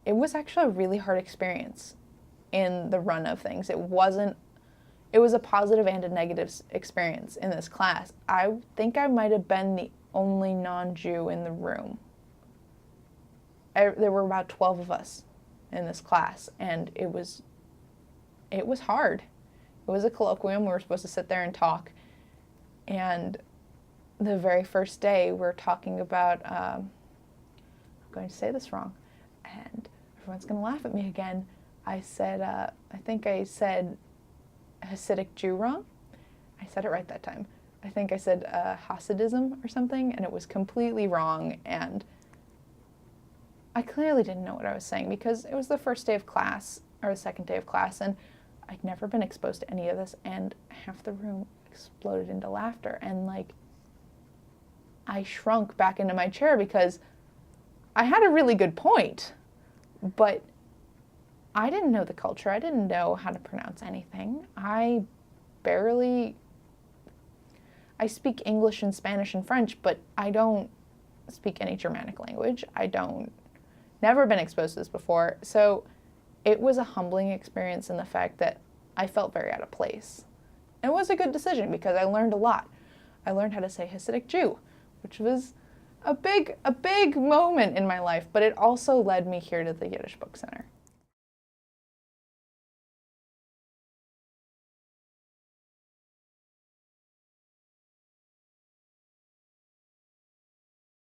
it was actually a really hard experience in the run of things. It was a positive and a negative experience in this class. I think I might have been the only non-Jew in the room. There were about 12 of us in this class, and it was hard. It was a colloquium. We were supposed to sit there and talk, and the very first day we're talking about, I'm going to say this wrong, and everyone's going to laugh at me again. I think I said Hasidic Jew wrong. I said it right that time. I think I said Hasidism or something, and it was completely wrong, and I clearly didn't know what I was saying because it was the first day of class, or the second day of class, and I'd never been exposed to any of this, and half the room exploded into laughter, and like, I shrunk back into my chair because I had a really good point, but I didn't know the culture. I didn't know how to pronounce anything. I speak English and Spanish and French, but I don't speak any Germanic language. Never been exposed to this before. So it was a humbling experience in the fact that I felt very out of place. It was a good decision because I learned a lot. I learned how to say Hasidic Jew, which was a big moment in my life, but it also led me here to the Yiddish Book Center.